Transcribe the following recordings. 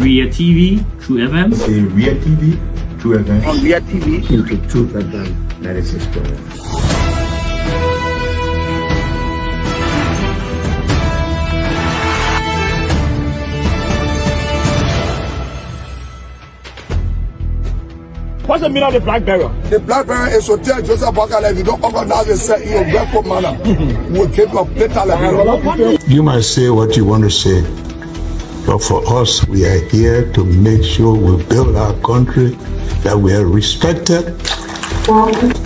Ria TV, True FM. Ria TV, True FM. On Ria TV, YouTube, True FM, 96.1. What's the meaning of the black barrel? The black barrel is to tell Joseph Bakala, if you don't organize yourself in your grateful manner, we'll take your plate. You might say what you want to say, but for us, we are here to make sure we build our country, that we are respected.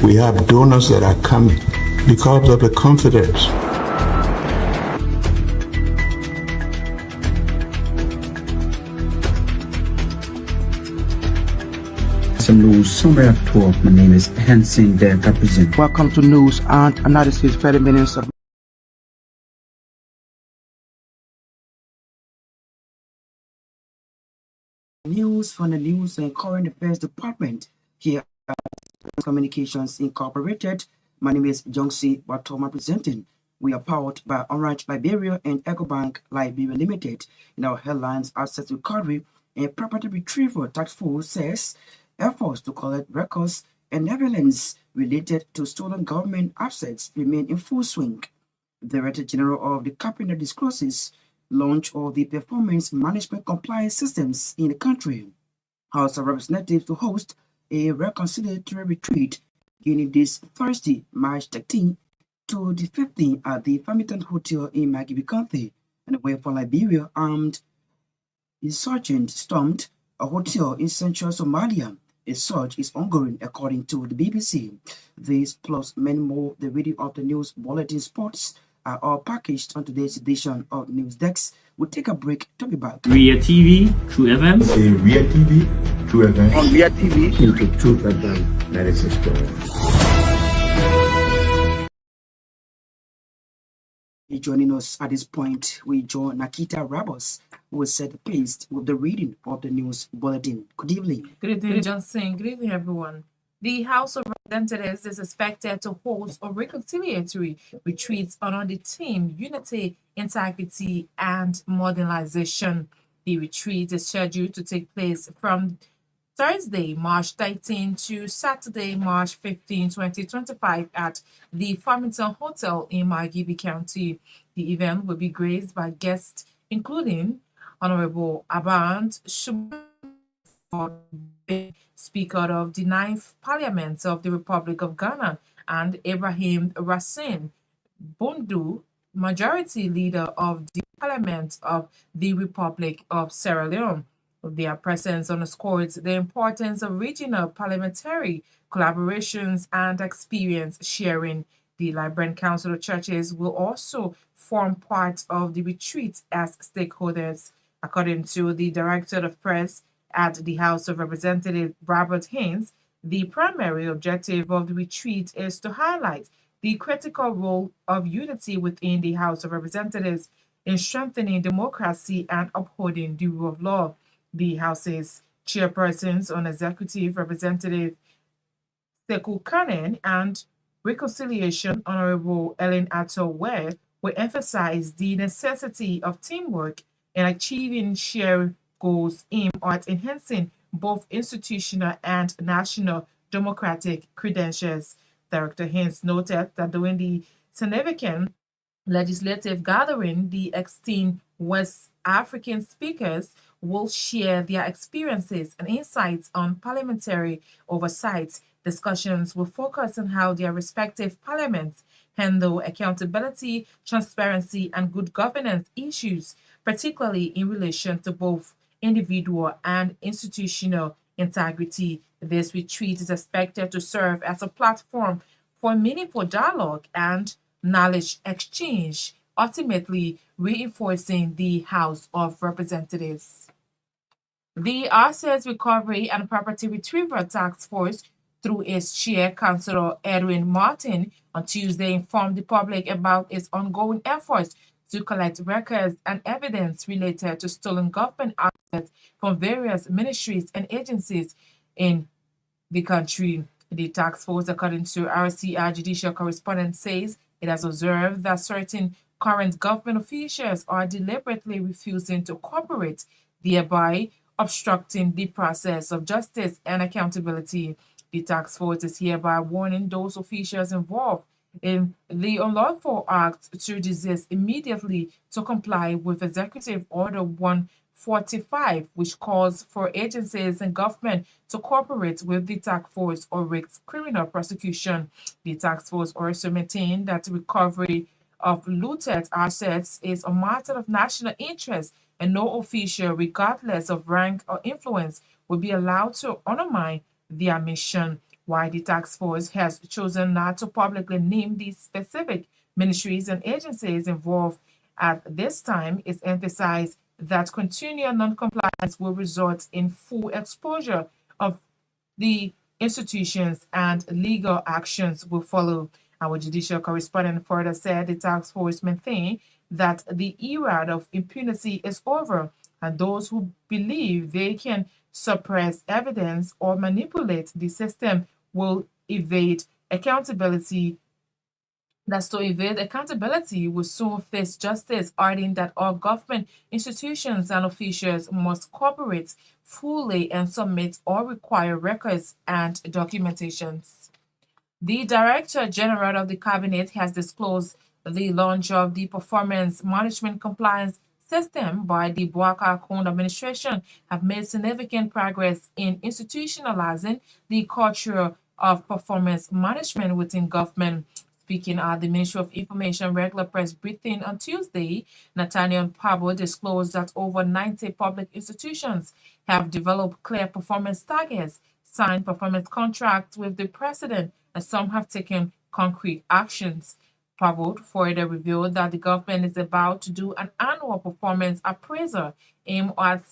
We have donors that are coming because of the confidence. Some news summary at 12. My name is Hansen the representative. Welcome to news and analysis 30 minutes of news from the News and Current Affairs Department here at Communications Incorporated. My name is Johnson Gbarntolmah presenting. We are powered by Unright Liberia and EcoBank Liberia Limited. In our headlines, Asset Recovery and Property Retrieval Task Force says efforts to collect records and evidence related to stolen government assets remain in full swing. The Director General of the Cabinet discloses launch of the performance management compliance systems in the country. House of Representatives to host a reconciliatory retreat beginning this Thursday, March 13 to the 15th at the Farmington Hotel in Magibi County. And away from Liberia, armed insurgents stormed a hotel in central Somalia. A search is ongoing according to the BBC. This plus many more, the reading of the news bulletin sports are all packaged on today's edition of News Desk. We'll take a break to be back. Ria TV, True FM. Ria TV, True FM. On Ria TV, YouTube, True FM, 96.1. Joining us at this point, we join Naketa Roberts, who will set the pace with the reading of the news bulletin. Good evening. Good evening, Johnson. Good evening, everyone. The House of Representatives is expected to host a reconciliatory retreat on the theme Unity, Integrity, and Modernization. The retreat is scheduled to take place from Thursday, March 13 to Saturday, March 15, 2025 at the Farmington Hotel in Magibi County. The event will be graced by guests including Honorable Abant Speaker of the 9th Parliament of the Republic of Ghana, and Ibrahim Racine Bondu, Majority Leader of the Parliament of the Republic of Sierra Leone. Their presence underscores the importance of regional parliamentary collaborations and experience sharing. The Liberian Council of Churches will also form part of the retreat as stakeholders. According to the Director of Press at the House of Representatives, Robert Haynes, the primary objective of the retreat is to highlight the critical role of unity within the House of Representatives in strengthening democracy and upholding the rule of law. The House's chairpersons on Executive Representative Sekou Kanen and Reconciliation Honorable Ellen Atto-Ware will emphasize the necessity of teamwork in achieving shared goals aimed at enhancing both institutional and national democratic credentials. Director Haynes noted that during the significant legislative gathering, the 16 West African speakers will share their experiences and insights on parliamentary oversight. Discussions will focus on how their respective parliaments handle accountability, transparency, and good governance issues, particularly in relation to both individual and institutional integrity. This retreat is expected to serve as a platform for meaningful dialogue and knowledge exchange, ultimately reinforcing the House of Representatives. The Asset Recovery and Property Retrieval Task Force, through its chair, Councillor Edwin Martin, on Tuesday informed the public about its ongoing efforts to collect records and evidence related to stolen government assets from various ministries and agencies in the country. The task force, according to RCR judicial correspondent, says it has observed that certain current government officials are deliberately refusing to cooperate, thereby obstructing the process of justice and accountability. The task force is hereby warning those officials involved in the unlawful act to desist immediately to comply with Executive Order 145, which calls for agencies and government to cooperate with the task force or risk criminal prosecution. The task force also maintained that recovery of looted assets is a matter of national interest, and no official, regardless of rank or influence, will be allowed to undermine their mission. While the task force has chosen not to publicly name the specific ministries and agencies involved at this time, it's emphasized that continual non-compliance will result in full exposure of the institutions and legal actions will follow. Our judicial correspondent further said the task force maintained that the era of impunity is over, and those who believe they can suppress evidence or manipulate the system will evade accountability. That's to evade accountability will soon face justice, adding that all government institutions and officials must cooperate fully and submit all required records and documentations. The Director General of the Cabinet has disclosed the launch of the Performance Management Compliance System by the Boubacar Kounde administration have made significant progress in institutionalizing the culture of performance management within government. Speaking at the Ministry of Information regular press briefing on Tuesday, Nathaniel Pabo disclosed that over 90 public institutions have developed clear performance targets, signed performance contracts with the president, and some have taken concrete actions. Pabo further revealed that the government is about to do an annual performance appraisal aimed at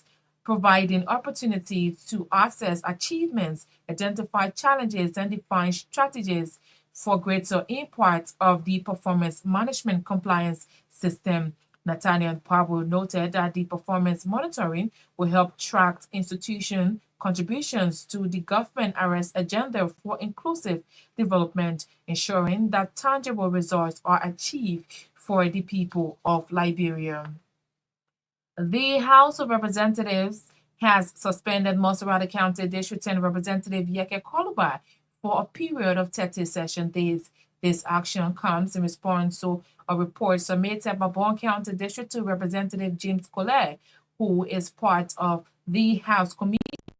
providing opportunities to assess achievements, identify challenges, and define strategies for greater impact of the performance management compliance system. Nathaniel Pabo noted that the performance monitoring will help track institution contributions to the government arrest agenda for inclusive development, ensuring that tangible results are achieved for the people of Liberia. The House of Representatives has suspended Maserati County District 10 Representative Yeke Koluba for a period of 30 session days. This action comes in response to a report submitted by Bon County District 2 Representative James Collet, who is part of the House Committee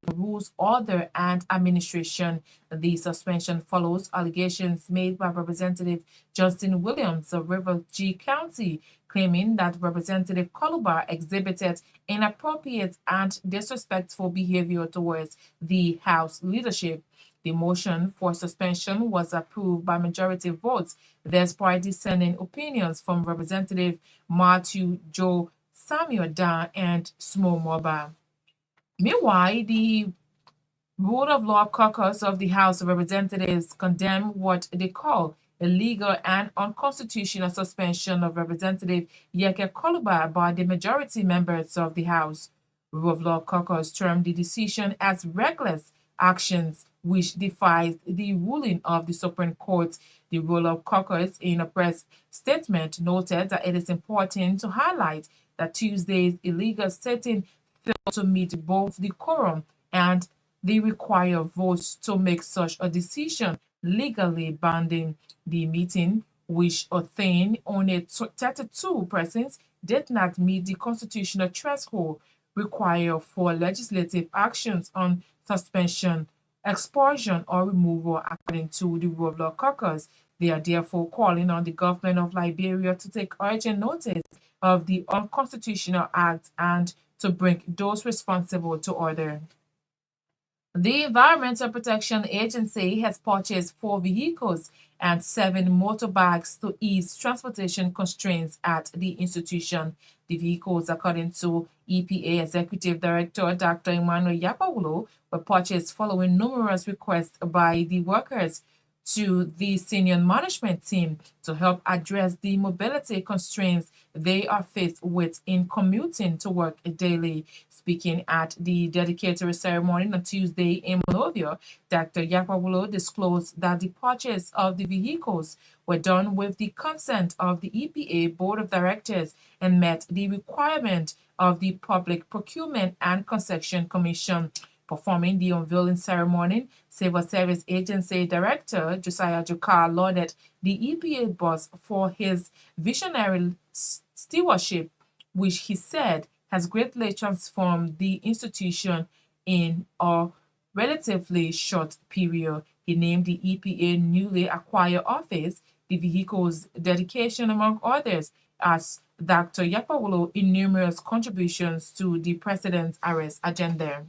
on Rules, Order, and Administration. The suspension follows allegations made by Representative Justin Williams of River G County, claiming that Representative Koluba exhibited inappropriate and disrespectful behavior towards the House leadership. The motion for suspension was approved by majority votes, despite dissenting opinions from Representative Matthew Joe Samuel Dan and Small Moba. Meanwhile, the Rule of Law Caucus of the House of Representatives condemned what they call illegal and unconstitutional suspension of Representative Yeke Koluba by the majority members of the House. Rule of Law Caucus termed the decision as reckless actions which defies the ruling of the Supreme Court. The Rule of Caucus, in a press statement, noted that it is important to highlight that Tuesday's illegal sitting failed to meet both the quorum and the required votes to make such a decision legally binding. The meeting, which attained only 32 persons, did not meet the constitutional threshold required for legislative actions on suspension, expulsion, or removal, according to the Rule of Law Caucus. They are therefore calling on the government of Liberia to take urgent notice of the unconstitutional act and to bring those responsible to order. The Environmental Protection Agency has purchased 4 vehicles and 7 motorbikes to ease transportation constraints at the institution. The vehicles, according to EPA Executive Director Dr. Emmanuel Yapawulo, were purchased following numerous requests by the workers to the senior management team to help address the mobility constraints they are faced with in commuting to work daily. Speaking at the dedicatory ceremony on Tuesday in Monrovia, Dr. Yapawulo disclosed that the purchase of the vehicles were done with the consent of the EPA Board of Directors and met the requirement of the Public Procurement and Concession Commission. Performing the unveiling ceremony, Civil Service Agency Director Josiah Jukar lauded the EPA boss for his visionary stewardship, which he said has greatly transformed the institution in a relatively short period. He named the EPA newly acquired office, the vehicle's dedication, among others, as Dr. Yapawolo in numerous contributions to the president's arrest agenda.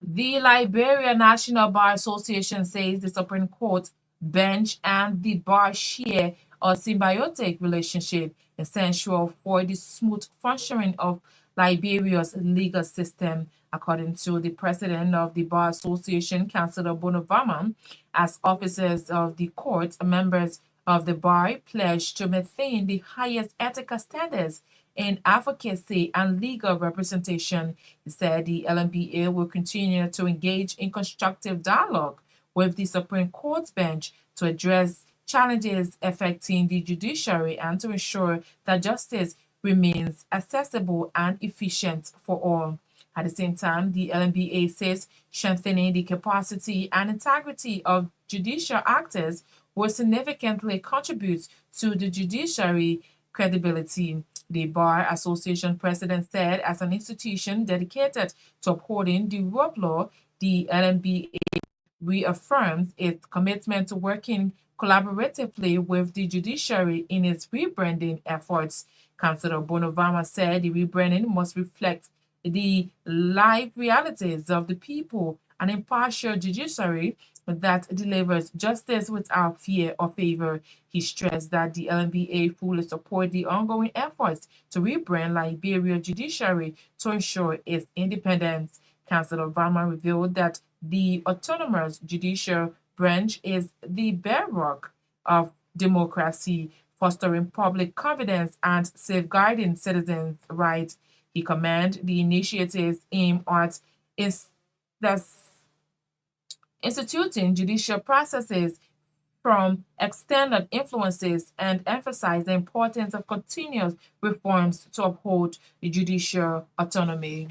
The Liberia National Bar Association says the Supreme Court bench and the bar share a symbiotic relationship essential for the smooth functioning of Liberia's legal system, according to the president of the Bar Association, Councillor Bonavama. As officers of the court, members of the bar pledged to maintain the highest ethical standards in advocacy and legal representation. He said the LMBA will continue to engage in constructive dialogue with the Supreme Court bench to address challenges affecting the judiciary and to ensure that justice remains accessible and efficient for all. At the same time, the LMBA says strengthening the capacity and integrity of judicial actors will significantly contribute to the judiciary credibility. The Bar Association president said, as an institution dedicated to upholding the rule of law, the LMBA reaffirms its commitment to working collaboratively with the judiciary in its rebranding efforts. Councillor Bonavama said the rebranding must reflect the live realities of the people, an impartial judiciary that delivers justice without fear or favor. He stressed that the LMBA fully support the ongoing efforts to rebrand Liberia judiciary to ensure its independence. Councillor Obama revealed that the autonomous judicial branch is the bedrock of democracy, fostering public confidence and safeguarding citizens' rights. He commended the initiatives aimed at instituting judicial processes from external influences and emphasized the importance of continuous reforms to uphold the judicial autonomy.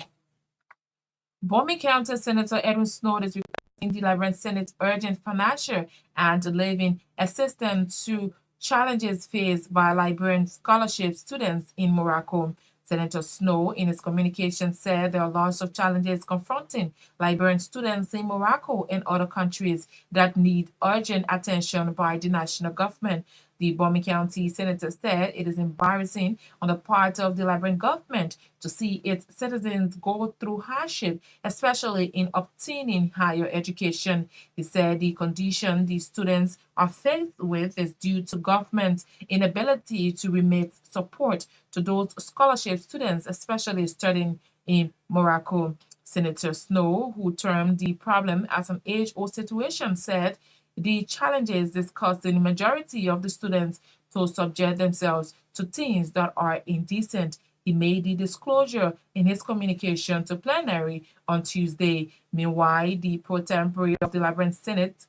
Bomi County Senator Edwin Snow is requesting the Liberian Senate urgent financial and living assistance to challenges faced by Liberian scholarship students in Morocco. Senator Snow, in his communication, said there are lots of challenges confronting Liberian students in Morocco and other countries that need urgent attention by the national government. The Bomi County Senator said it is embarrassing on the part of the Liberian government to see its citizens go through hardship, especially in obtaining higher education. He said the condition these students are faced with is due to government's inability to remit support to those scholarship students, especially studying in Morocco. Senator Snow, who termed the problem as an age-old situation, said the challenges is causing the majority of the students to subject themselves to things that are indecent. He made the disclosure in his communication to plenary on Tuesday. Meanwhile, the pro tempore of the Liberian Senate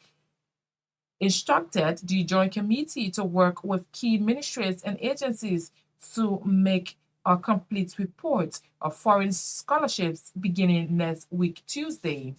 instructed the Joint Committee to work with key ministries and agencies to make a complete report of foreign scholarships beginning next week, Tuesday.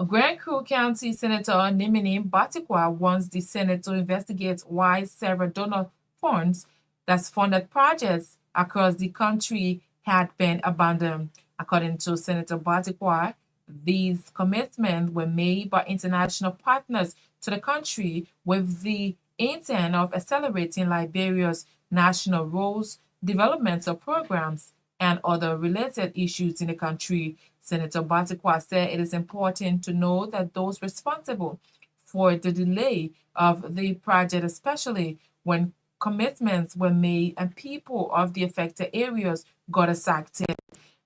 Grand Crew County Senator Nimini Batikwa wants the Senate to investigate why several donor funds that's funded projects across the country had been abandoned. According to Senator Batikwa, these commitments were made by international partners to the country with the intent of accelerating Liberia's national roles, developmental programs, and other related issues in the country. Senator Batikwa said it is important to know that those responsible for the delay of the project, especially when commitments were made and people of the affected areas got affected.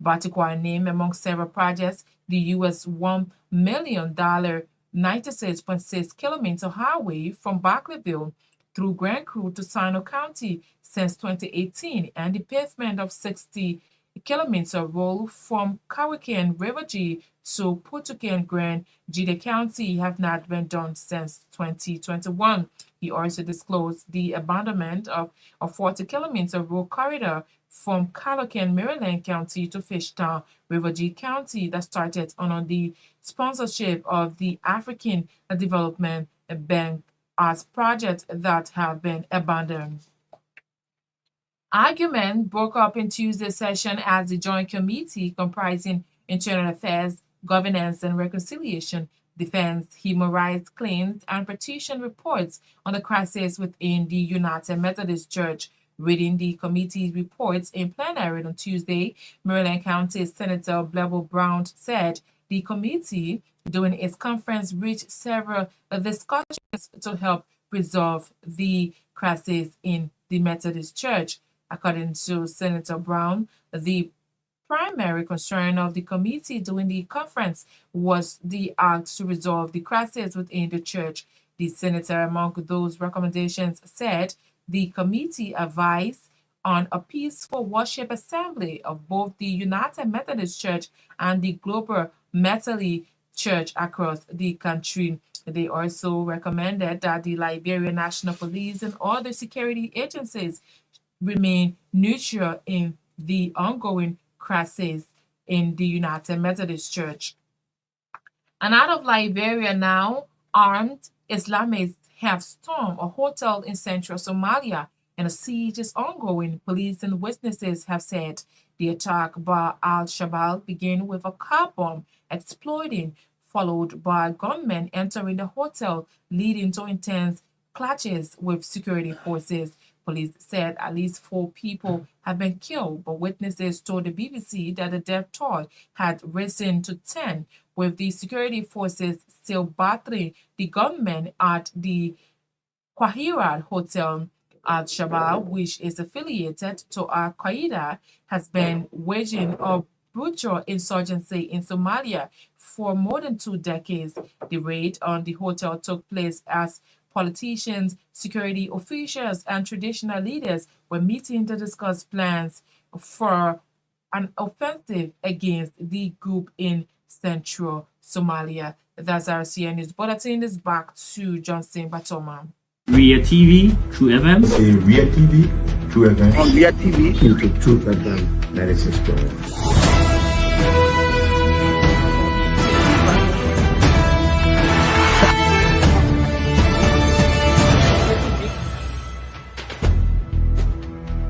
Batikwa named among several projects the U.S. $1 million 96.6 kilometer highway from Barclayville through Grand Crew to Sino County since 2018 and the pavement of 60-kilometer road from Cowichan River G to Putukan Grand Jide County have not been done since 2021. He also disclosed the abandonment of a 40-kilometer road corridor from Calocan, Maryland County to Fishtown, River G County that started under the sponsorship of the African Development Bank as projects that have been abandoned. Argument broke up in Tuesday's session as the Joint Committee comprising Internal Affairs, Governance and Reconciliation, Defense, Human Rights Claims, and Petition reports on the crisis within the United Methodist Church. Reading the committee's reports in plenary on Tuesday, Maryland County Senator Blebo Brown said the committee, during its conference, reached several discussions to help resolve the crisis in the Methodist Church. According to Senator Brown, the primary concern of the committee during the conference was the act to resolve the crisis within the church. The senator, among those recommendations, said the committee advised on a peaceful worship assembly of both the United Methodist Church and the Global Methodist Church across the country. They also recommended that the Liberia National Police and other security agencies remain neutral in the ongoing crisis in the United Methodist Church. And out of Liberia now, armed Islamists have stormed a hotel in central Somalia and a siege is ongoing. Police and witnesses have said the attack by Al-Shabaab began with a car bomb exploding, followed by gunmen entering the hotel, leading to intense clashes with security forces. Police said at least 4 people have been killed, but witnesses told the BBC that the death toll had risen to 10, with the security forces still battering the gunmen at the Quahira Hotel. Al-Shabaab, which is affiliated to Al-Qaeda, has been waging a brutal insurgency in Somalia for more than 2 decades. The raid on the hotel took place as politicians, security officials, and traditional leaders were meeting to discuss plans for an offensive against the group in central Somalia. That's our CNN News Bulletin. Is back to Johnson Gbarntolmah. Ria TV, True FM. Say Ria TV, True FM. On Myean TV. Into Truth FM 96.1.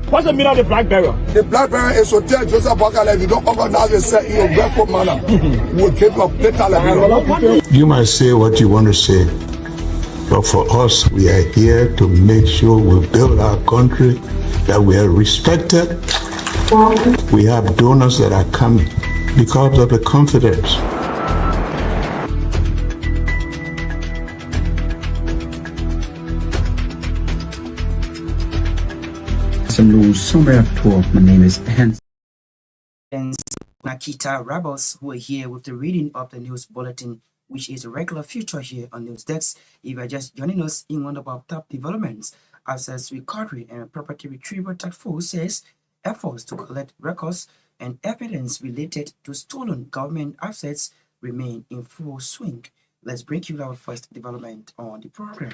What's the meaning of the black barrel? The black bearer is to tell Joseph Bakala, if you don't organize yourself in a respectful manner, we'll keep your plate. You might say what you want to say, but for us, we are here to make sure we build our country, that we are respected. We have donors that are coming because of the confidence. Some news summary of 12. My name is Hans. Naketa Roberts, who are here with the reading of the news bulletin, which is a regular feature here on News Desk. If you are just joining us in one of our top developments, Access Recovery and Property Retrieval Task Force says efforts to collect records and evidence related to stolen government assets remain in full swing. Let's bring you our first development on the program.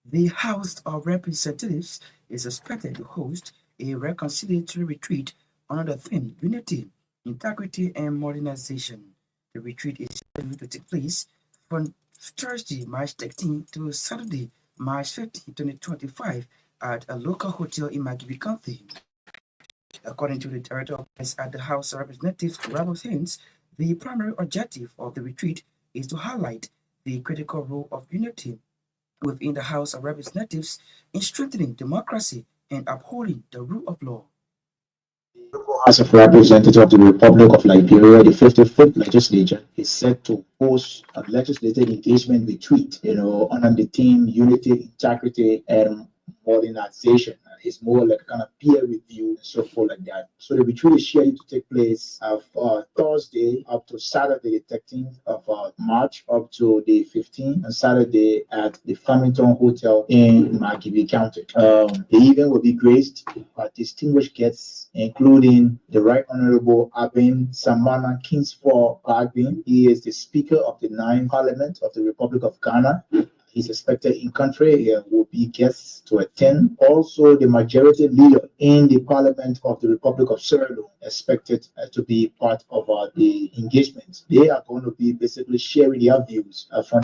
The House of Representatives is expected to host a reconciliatory retreat under the theme Unity, Integrity, and Modernization. The retreat is scheduled to take place from Thursday, March 13 to Saturday, March 15, 2025 at a local hotel in Magibi County. According to the Director of Press at the House of Representatives, Robert Haynes, the primary objective of the retreat is to highlight the critical role of unity within the House of Representatives in strengthening democracy and upholding the rule of law. House of Representatives of the Republic of Liberia, the 55th legislature, is set to host a legislative engagement retreat, under the theme Unity, Integrity, and Modernization. It's more like a kind of peer review and so forth like that. So the retreat is scheduled to take place Thursday up to Saturday, the 13th of March, up to the 15th, and Saturday at the Farmington Hotel in Magibi County. The event will be graced by distinguished guests, including the Right Honorable Abin Samana Kingsford Torgbean. He is the Speaker of the 9th Parliament of the Republic of Ghana. He's expected in country. There will be guests to attend. Also, the majority leader in the Parliament of the Republic of Sierra Leone expected to be part of the engagement. They are going to be basically sharing their views from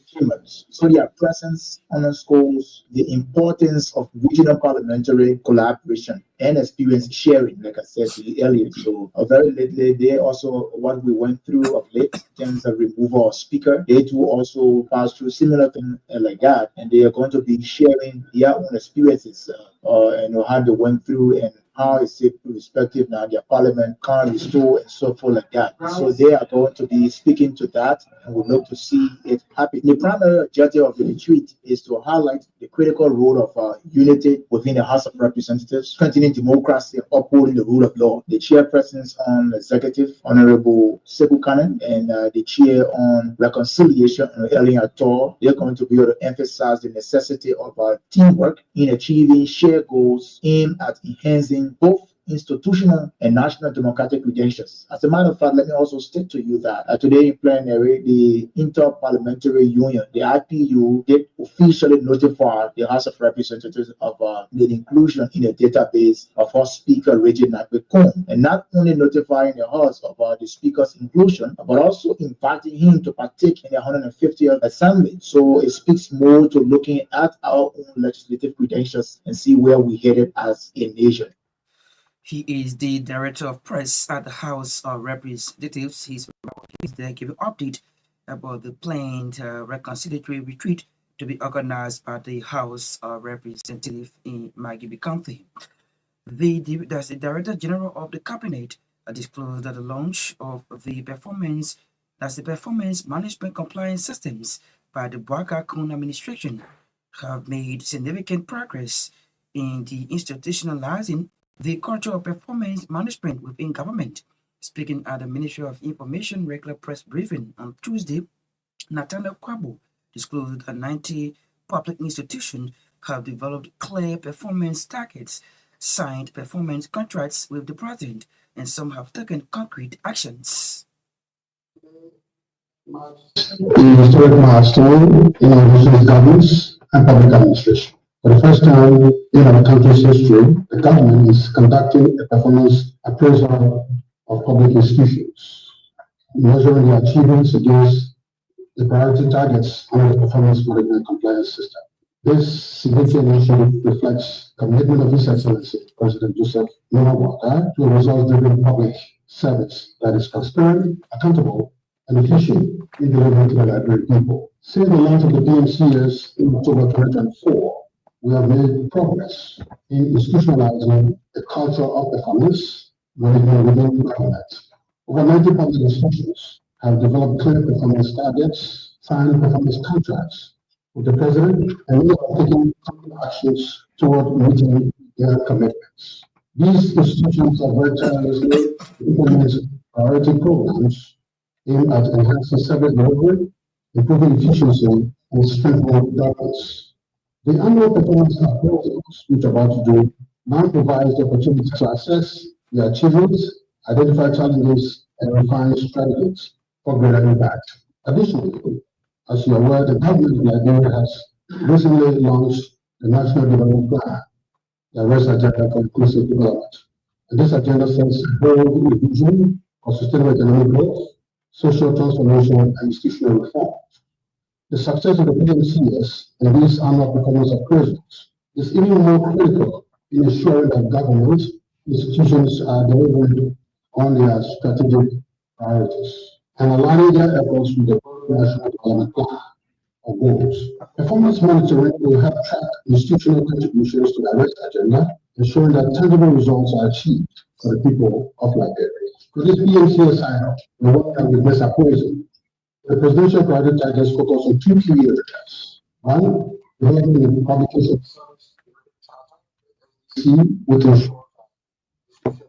humans. So their presence underscores the importance of regional parliamentary collaboration and experience sharing, like I said to you earlier. So very lately, they also, what we went through of late in terms of removal of speaker, they too also pass through similar things like that, and they are going to be sharing their own experiences and how they went through and how is it respective now their parliament can restore and so forth like that. So they are going to be speaking to that, and we look to see it happen. The primary objective of the retreat is to highlight the critical role of unity within the House of Representatives, strengthening democracy and upholding the rule of law. The chairpersons on executive, Honorable Sebu Kanan, and the chair on reconciliation, Ellen Ator, they're going to be able to emphasize the necessity of teamwork in achieving shared goals aimed at enhancing both institutional and national democratic credentials. As a matter of fact, let me also state to you that today in plenary, the Inter-Parliamentary Union, the IPU, did officially notify the House of Representatives of the inclusion in a database of House Speaker Reggie Naketa, and not only notifying the House of the Speaker's inclusion, but also inviting him to partake in the 150th Assembly. So it speaks more to looking at our own legislative credentials and see where we're headed as a nation. He is the Director of Press at the House of Representatives. He's there giving update about the planned reconciliatory retreat to be organized by the House of Representatives in Myean County. The Director General of the Cabinet disclosed that the launch of the performance management compliance systems by the Bwaka Kun administration have made significant progress in the institutionalizing the culture of performance management within government. Speaking at the Ministry of Information regular press briefing on Tuesday, Nathaniel Kwabo disclosed that 90 public institutions have developed clear performance targets, signed performance contracts with the president, and some have taken concrete actions. The historic milestone in our governance and public administration. For the first time in our country's history, the government is conducting a performance appraisal of public institutions, measuring their achievements against the priority targets under the performance management compliance system. This significant initiative reflects commitment of His Excellency President Joseph Noma to a results-driven public service that is transparent, accountable, and efficient in delivering to the Liberian people. Since the launch of the PMCS in October 2024, we have made progress in institutionalizing the culture of performance management within government. Over 90 public institutions have developed clear performance targets, signed performance contracts with the President, and we are taking actions toward meeting their commitments. These institutions have worked tirelessly to implement priority programs aimed at enhancing service delivery, improving efficiency, and strengthening governance. The annual performance appraisals, which are about to do, now provides the opportunity to assess the achievements, identify challenges, and refine strategies for greater impact. Additionally, as you are aware, the government of Liberia has recently launched the National Development Plan, the REST Agenda for Inclusive Development. And this agenda sets a bold vision for sustainable economic growth, social transformation, and institutional reform. The success of the PMCS and these annual performance appraisals is even more critical in ensuring that government institutions are delivering on their strategic priorities and aligning their efforts with the National Development Plan or goals. Performance monitoring will help track institutional contributions to the REST agenda, ensuring that tangible results are achieved for the people of Liberia. For this PMCS cycle, the work that with this appraisal, the presidential priority targets focus on two key areas. One, developing the publication which ensure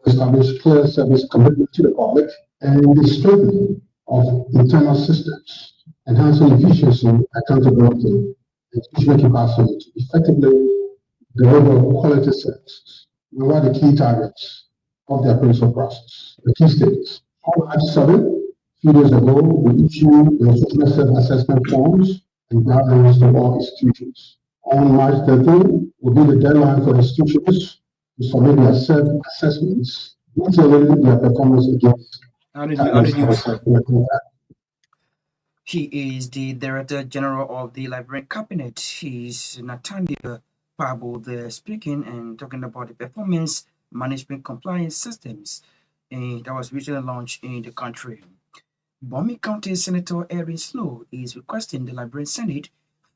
establish clear service commitment to the public, and the strengthening of internal systems, enhancing efficiency, accountability, and institutional capacity to effectively deliver quality services. What are the key targets of the appraisal process? The key states. On March 7, a few days ago, we issued the institutional self-assessment forms and guidelines to all institutions. On March 13 will be the deadline for institutions to submit their self-assessments detailing their performance against He is the Director General of the Liberian Cabinet. He's Nathaniel Pabo there speaking and talking about the performance management compliance systems that was recently launched in the country. Bomi County Senator Erin Snow is requesting the Liberian Senate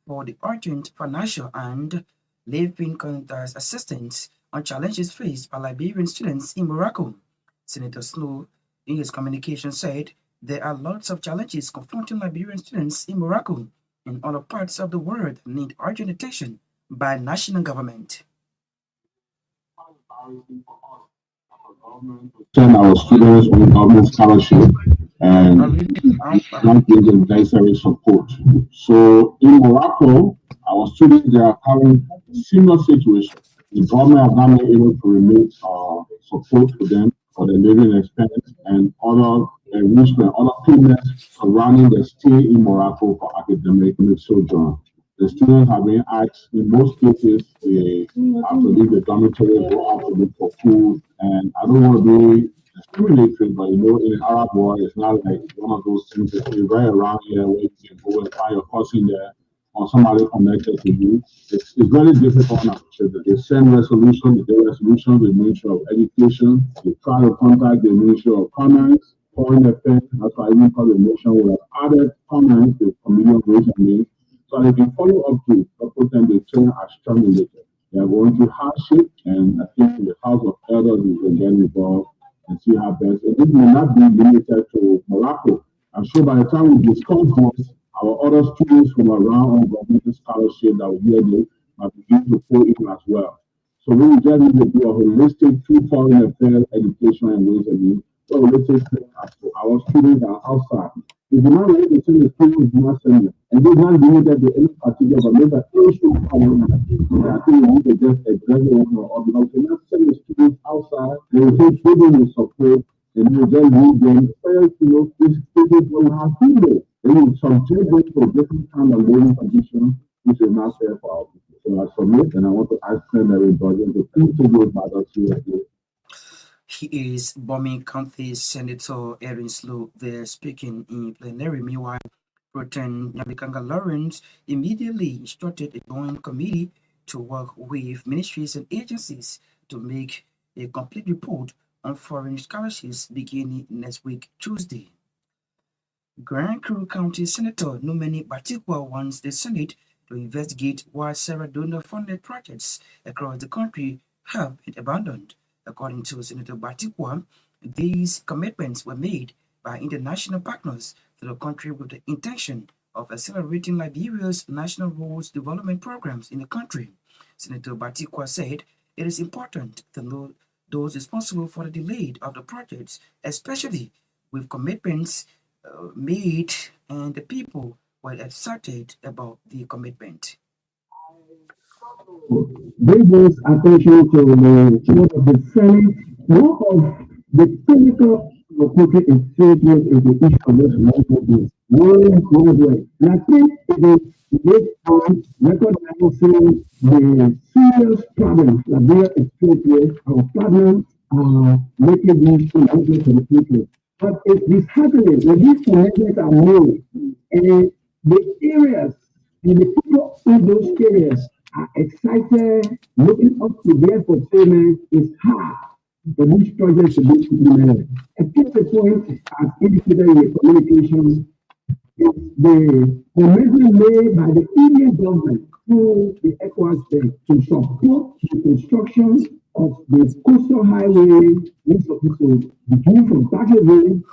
for the urgent financial and living contact assistance on challenges faced by Liberian students in Morocco. Senator Snow, in his communication, said there are lots of challenges confronting Liberian students in Morocco and other parts of the world that need urgent attention by national government. Send our students on government scholarship and not giving necessary support. So in Morocco, our students, they are having similar situation. The government has not been able to remit support to them for the living expense and other enrichment, other payments surrounding the stay in Morocco for academic sojourn. The students have been asked, in most cases, they have to leave the dormitory, go out to look for food. And I don't want to be discriminatory, but in the Arab world, it's not like one of those things that you right around here where you can go and find your cousin there or somebody connected to you. It's very difficult on our children. They send resolution, they get resolution with the Ministry of Education. They try to contact the Ministry of Finance, Foreign Affairs. That's why even call the nation will have added finance to community engagement. So they can follow up to support them. The children are strongly. They are going through hardship, and I think in the House of Elders we can get involved and see how best. And this may not be limited to Morocco. I'm sure by the time we discuss this, our other students from around on government scholarship that will hear this might begin to pull in as well. So we will just need to do a holistic through foreign affairs, education, and ways of being. So holistic to our students are outside. If you're not ready to send the students, do not send them. And they're not limited to any particular, but maybe issue following. I think we need to just address it one or other. Because we're not sending the students outside, they will take giving the support, and we will just leave them. First, these students will have freedom. They will subject them to different kind of living conditions, which is not fair for our people. So I submit, and I want to ask everybody to please take those matters seriously. He is Bomi County Senator Erin Slow there speaking in plenary. Meanwhile, Proton Nyabikanga Lawrence immediately instructed a joint committee to work with ministries and agencies to make a complete report on foreign scholarships beginning next week, Tuesday. Grand Crew County Senator Numeni Batikwa wants the Senate to investigate why several donor-funded projects across the country have been abandoned. According to Senator Batikwa, these commitments were made by international partners to the country with the intention of accelerating Liberia's national roads development programs in the country. Senator Batikwa said it is important to know those responsible for the delay of the projects, especially with commitments made and the people were excited about the commitment. Bring this attention to the chair of the Senate. One of the critical located in serious is the issue of this language. And I think it is late on recognizing the serious problems that we are experiencing. Our partners are making these connections to the people. But it's disheartening when these connections are made and the areas and the people in those areas are excited, looking up to their fulfillment is hard for these projects to be implemented. A key point, as indicated in the communication, is the commitment made by the Indian government through the ECOWAS Bank to support the construction of the coastal highway, which is supposed to begin from Torgbean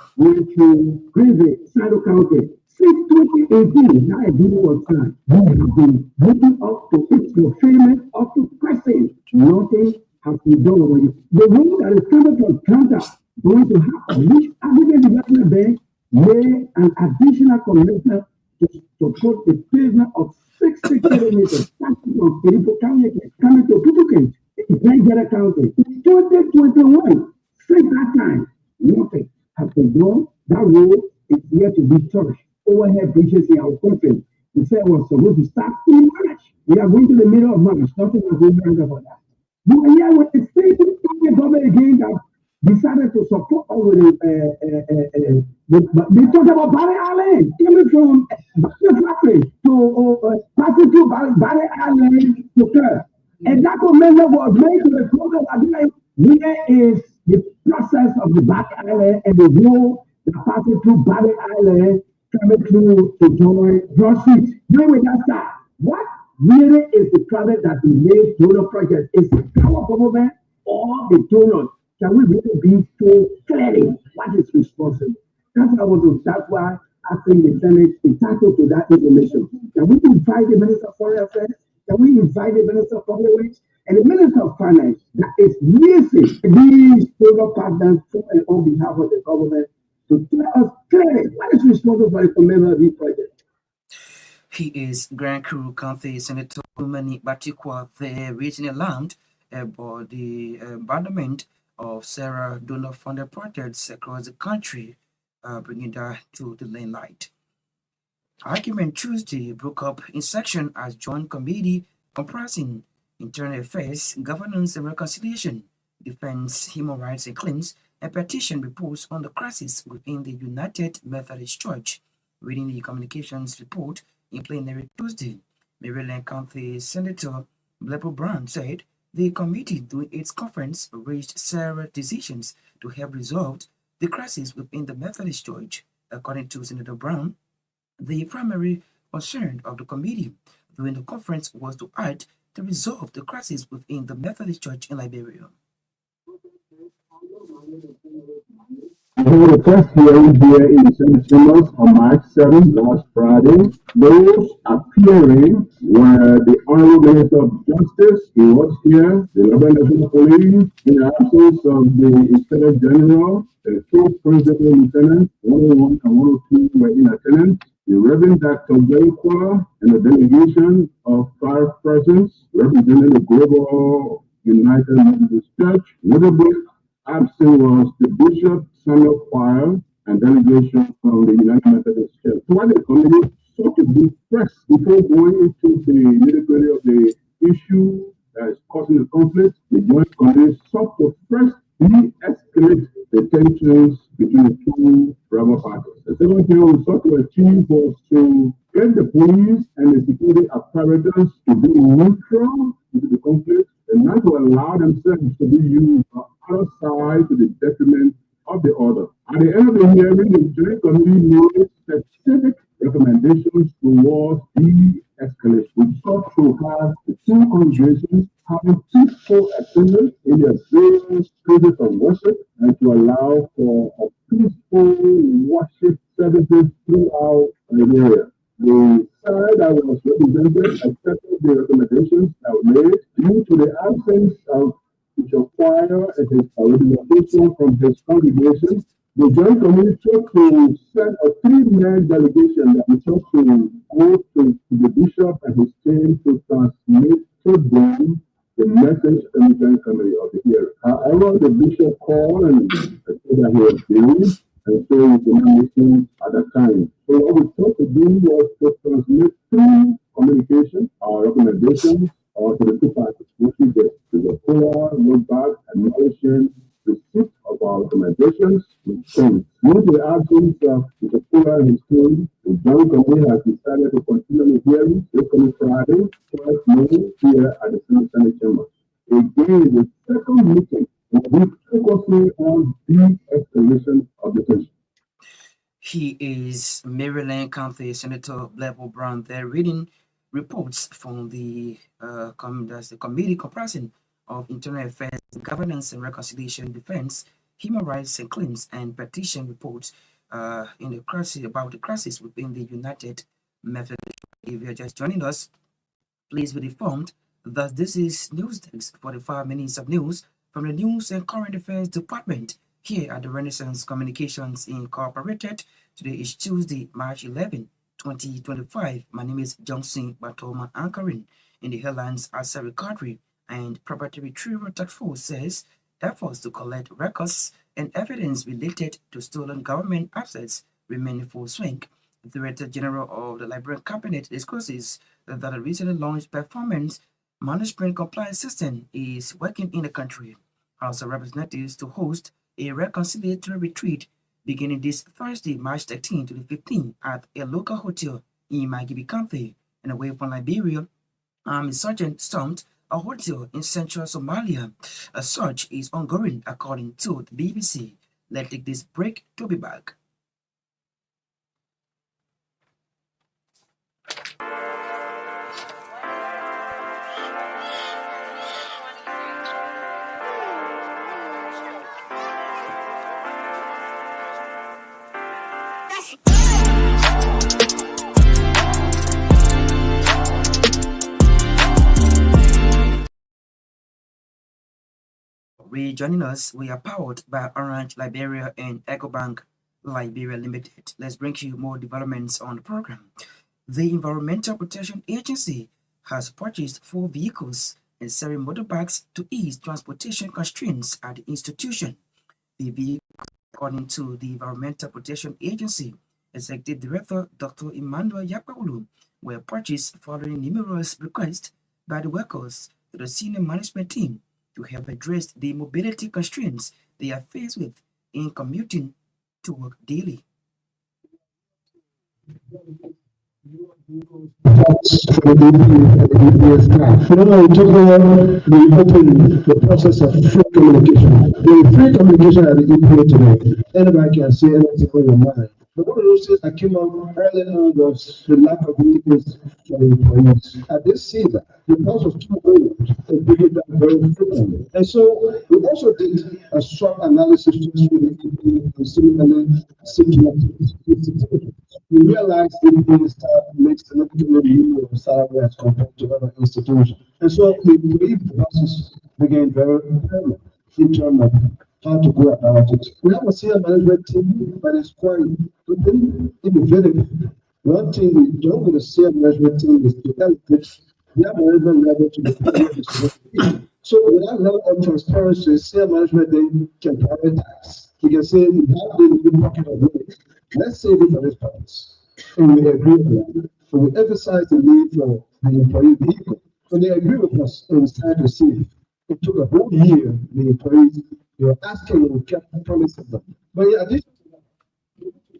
to Gravy, Sado County. Since 2018, now a deal was signed. We have been looking up to its fulfillment up to present. Nothing has been done already. The road that is coming from Canada going to happen, which African Development Bank made an additional commitment to support the pavement of 60 kilometers starting from Peripo County coming to Putuken in Nigeria County. In 2021, since that time, nothing has been done. That road is yet to be touched. Overhead bridges in our country. He said was supposed to start in March. We are going to the middle of March. Nothing was going on for that. You are here with the same government again that decided to support us with they talk about Barry Allen coming from Barry Factory to passing through Barry Allen to Kerr. And that amendment was made to the program. Where is the process of the Barry Island and the road that passing through Barry Island coming through to join John Street? Then with that start, what really is the problem that we made donor project? Is it our government or the donors? Can we really be so clearly what is responsible? That's why I think the Senate is entitled to that information. Can we invite the Minister of Foreign Affairs? Can we invite the Minister of Public Works and the Minister of Finance that is listening these donor partners for and on behalf of the government to tell us clearly what is responsible for the commemorative project? He is Grand Crew County Senator Umani Batikwa, the reaching alarmed about the abandonment of Sarah donor-funded projects across the country, bringing that to the limelight. Argument Tuesday broke up in section as joint committee comprising Internal Affairs, Governance and Reconciliation, Defense, Human Rights and Claims, and petition reports on the crisis within the United Methodist Church. Reading the communications report in plenary Tuesday, Maryland County Senator Blepo Brown said the committee during its conference reached several decisions to help resolve the crisis within the Methodist Church. According to Senator Brown, the primary concern of the committee during the conference was to act to resolve the crisis within the Methodist Church in Liberia. We held the first hearing here in the Senate Chambers on March 7th, last Friday. Those appearing were the Honorable Minister of Justice, he was here, the Liberia National Police, in the absence of the Inspector General, the two Principal Lieutenants, 101 and 102 were in attendance. The Reverend Dr. Gbarntolmah and a delegation of 5 persons representing the Global United Methodist Church. Notably absent was the Bishop, Samuel Choir, and delegation from the United Methodist Church. So the committee sought to be fresh before going into the nitty-gritty of the issue that is causing the conflict. The joint committee sought to first de-escalate the tensions between the two rival parties. The second thing we sought to achieve was to get the police and the security apparatus to be neutral into the conflict and not to allow themselves to be used on other side to the detriment of the other. At the end of the hearing, the joint committee made specific recommendations towards de-escalation. We sought to have the two congregations having peaceful attendance in their various places of worship and to allow for a peaceful worship services throughout the area. The side that was represented accepted the recommendations that were made due to the absence of Bishop Choir and his representation from his congregation. The joint committee took to send a 3-man delegation that we took to go to the bishop and his team to transmit to them the message of the joint committee of the hearing. However, the bishop called and said that he was busy and so we could not listen at the time. So what we thought to do was to transmit through communication our recommendations to the two parties, which we did. The poor look back, acknowledging receipt of our recommendations, we sent. Due to the absence of the poor and his team, the joint committee has decided to continue the hearing this coming Friday, 12 noon, here at the Senate Chamber. Again, the second meeting will be focusing on de-escalation of the tension. He is Maryland County Senator Blepo Brown there reading reports from the committee comprising of Internal Affairs, Governance and Reconciliation, Defense, Human Rights and Claims, and petition reports in the crisis about the crisis within the United Methodist. If you're just joining us, please be informed that this is News Desk, 45 minutes of news from the News and Current Affairs Department here at the Renaissance Communications Incorporated. Today is Tuesday, March 11, 2025. My name is Johnson Gbarntolmah Naketa. In the headlines, as a recovery and property retrieval task force says efforts to collect records and evidence related to stolen government assets remain in full swing. Director General of the Liberian Cabinet, discusses that a recently launched performance management compliance system is working in the country. House of Representatives to host a reconciliatory retreat beginning this Thursday, March 13 to the 15th at a local hotel in Magibi County and away from Liberia. Army Sergeant stormed a hotel in central Somalia. A search is ongoing, according to the BBC. Let's take this break to be back. Rejoining us, we are powered by Orange Liberia and EcoBank Liberia Limited. Let's bring you more developments on the program. The Environmental Protection Agency has purchased 4 vehicles and 7 motorbikes to ease transportation constraints at the institution. The vehicles, according to the Environmental Protection Agency Executive Director Dr. Emmanuel Yakpaulu, were purchased following numerous requests by the workers to the senior management team to help address the mobility constraints they are faced with in commuting to work daily. We open the process of free communication. There is free communication at the EPA today. Anybody can say anything on your mind. But one of those things that came up early on was the lack of vehicles for the employees. At this season, the bus was too old to bring it down very frequently. And so we also did a SWOT analysis just with the independent institutions. We realized that the staff makes significantly more salary as compared to other institutions. And so we believe the process became very important in terms of how to go about it. We have a senior management team, but it's quite innovative. One thing we don't with the senior management team is to elevate their management level to the community. So with that level of transparency, senior management then can prioritize. We can say we have the good pocket of money. Let's save it for this purpose. And we agree with that. So we emphasize the need for the employee vehicle. So they agree with us and it's time to save. It took a whole year, the employees, they were asking and we kept promising them. But in addition to that,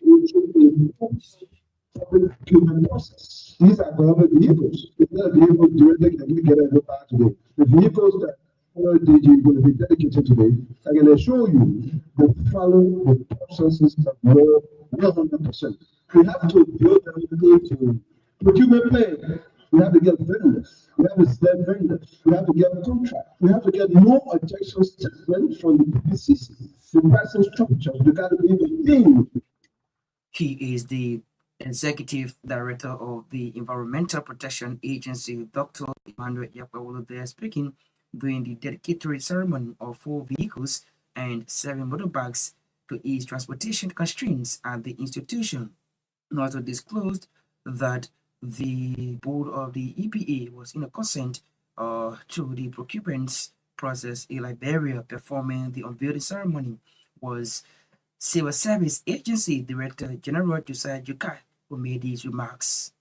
we should public procurement process. These are government vehicles. It's not a vehicle directly can we get a look at today. The vehicles that DG will be dedicated today, I can assure you, they follow the processes of law 100%. We have to build them into procurement plan. We have to get vendors. We have to select vendors. We have to get a contract. We have to get no objection statement from the PCC. The pricing structure, you got to be the thing. He is the Executive Director of the Environmental Protection Agency, Dr. Emmanuel Yakpaulu, there speaking during the dedicatory ceremony of 4 vehicles and 7 motorbikes to ease transportation constraints at the institution. Also disclosed that the board of the EPA was in a consent to the procurement process in Liberia. Performing the unveiling ceremony was Civil Service Agency Director General Josiah Jukai, who made these remarks.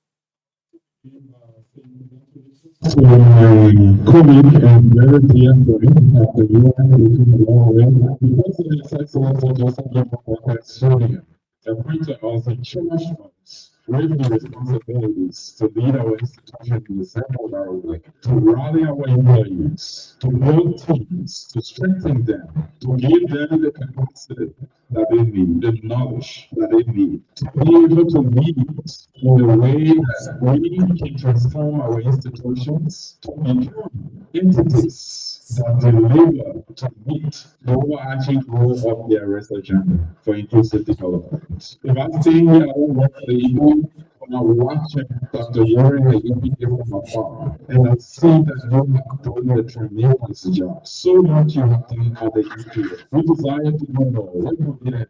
COVID and very clear for him that the UN is long way because of the excellence of Johnson Gbarntolmah Naketa the printer also charged us with the responsibilities to lead our institution in the central government, to rally our employees, to build teams, to strengthen them, to give them the capacity that they need, the knowledge that they need, to be able to lead in the way that we can transform our institutions to become entities that deliver to meet the overarching goal of their agenda for inclusive development. If I stay here, I don't work for the EU, when I'm watching Dr. Yuri from afar, and I see that you have done a tremendous job. So much you have done at the EU. We desire to do more. We don't need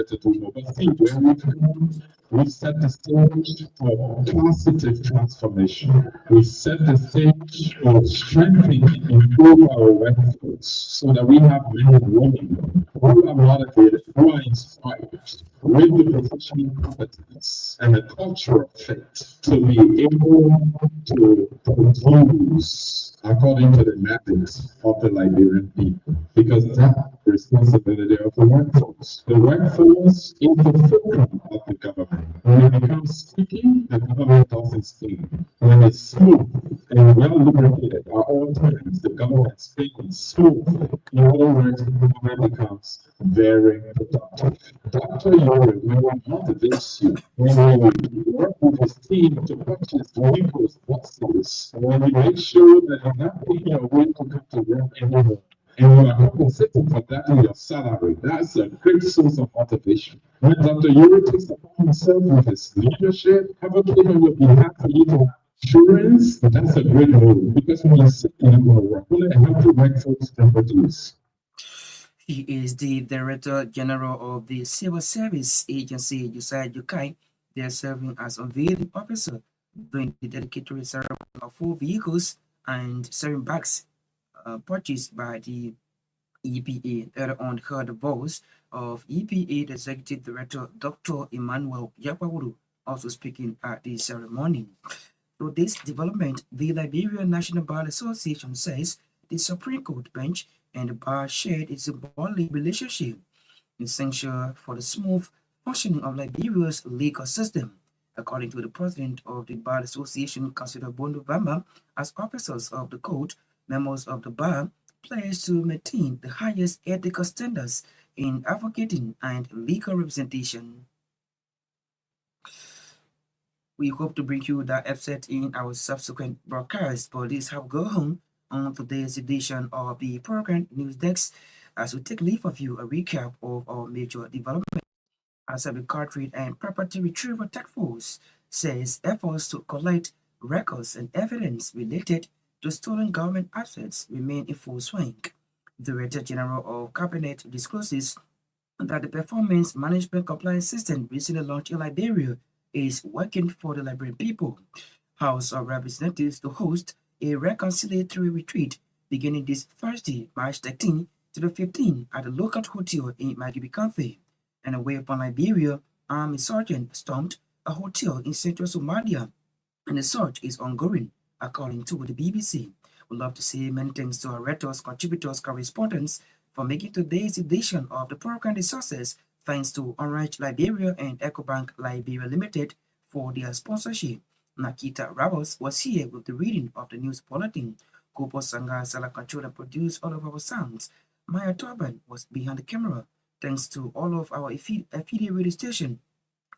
to do more. But see, where we come, we set the stage for positive transformation. We set the stage for strengthening and improve our workforce so that we have men and women who are motivated, who are inspired, with the professional competence and a culture of faith to be able to produce according to the methods of the Liberian people, because that's the responsibility of the workforce. The workforce is the fulcrum of the government. When it becomes sticky, the government doesn't speak. When it's smooth and well lubricated at all times, the government speaks smooth. In other words, the government becomes very productive. Dr. Yuri, when we motivate you, when we work with his team to purchase vehicles, buses, when we make sure that you're not taking away to come to work anymore, and you are compensated for that in your salary, that's a great source of motivation. When Dr. Yuri takes upon himself with his leadership, advocating with behalf of you to insurance, that's a great move, because when you sit in the work, will it help the workforce to produce? He is the Director General of the Civil Service Agency, Josiah Yukai. They are serving as unveiling officer during the dedicatory ceremony of 4 vehicles and 7 bags purchased by the EPA. Later on, heard the voice of EPA Executive Director Dr. Emmanuel Yapawuru also speaking at the ceremony. So this development, the Liberian National Bar Association says the Supreme Court bench and the bar shared its symbolic relationship, essential for the smooth functioning of Liberia's legal system. According to the president of the Bar Association, Councillor Bondo, as officers of the court, members of the bar pledge to maintain the highest ethical standards in advocating and legal representation. We hope to bring you that episode in our subsequent broadcast, but this have go home on today's edition of the program News Desk as we take leave of you a recap of our major development. As a Cartridge and Property Retrieval Task Force says efforts to collect records and evidence related to stolen government assets remain in full swing. The Director General of Cabinet discloses that the Performance Management Compliance System recently launched in Liberia is working for the Liberian people. House of Representatives to host a reconciliatory retreat beginning this Thursday, March 13 to the 15th at a local hotel in Magibikanthe. And away from Liberia, Army Sergeant stormed a hotel in central Somalia, and the search is ongoing, according to the BBC. We'd love to say many thanks to our writers, contributors, correspondents for making today's edition of the program a success. Thanks to Unright Liberia and EcoBank Liberia Limited for their sponsorship. Naketa Roberts was here with the reading of the news bulletin. Kopo Sanga Sala controlled and produced all of our sounds. Myean was behind the camera. Thanks to all of our affiliate radio station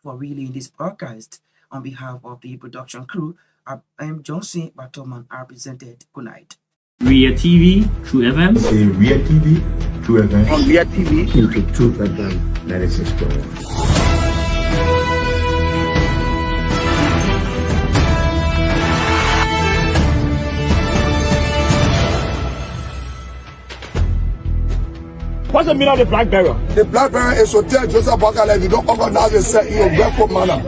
for relaying this broadcast. On behalf of the production crew, I am Johnson Gbarntolmah Naketa represented. Good night. Ria TV, True FM. Say Ria TV, True FM. On Ria TV. Into True FM 96.1. What's the meaning of the black barrel? The black barrel is to tell Joseph Bakala if you don't organize yourself in a grateful manner,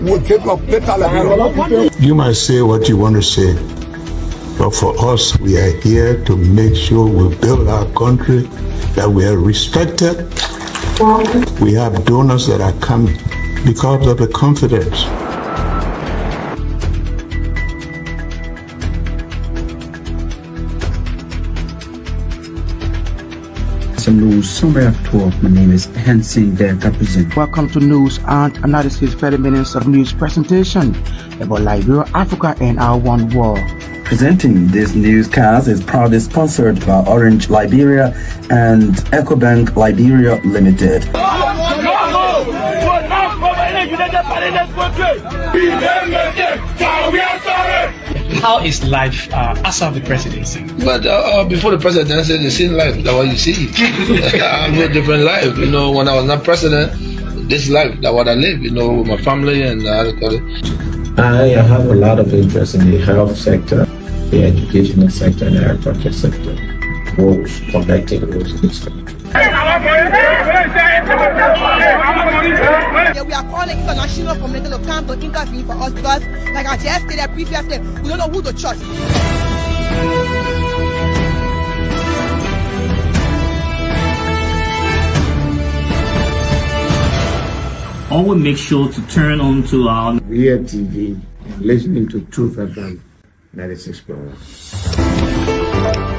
we'll take your better life. You might say what you want to say, but for us, we are here to make sure we build our country, that we are respected. We have donors that are coming because of the confidence. News summary of 12. My name is Johnson Gbarntolmah Naketa. Welcome to News and Analysis 30 minutes of news presentation about Liberia, Africa, and our one world. Presenting this newscast is proudly sponsored by Orange Liberia and EcoBank Liberia Limited. How is life after the presidency? But before the presidency, the same life, that's what you see. I live a different life. You know, when I was not president, this life, that's what I live, you know, with my family and I have a lot of interest in the health sector, the educational sector, and the agriculture sector. Roads, connecting roads in this country. We are calling international community to come to intervene for us because, like I just stated previously, we don't know who to trust. always make sure to turn on to our Myean TV and listening to Truth FM 96.1.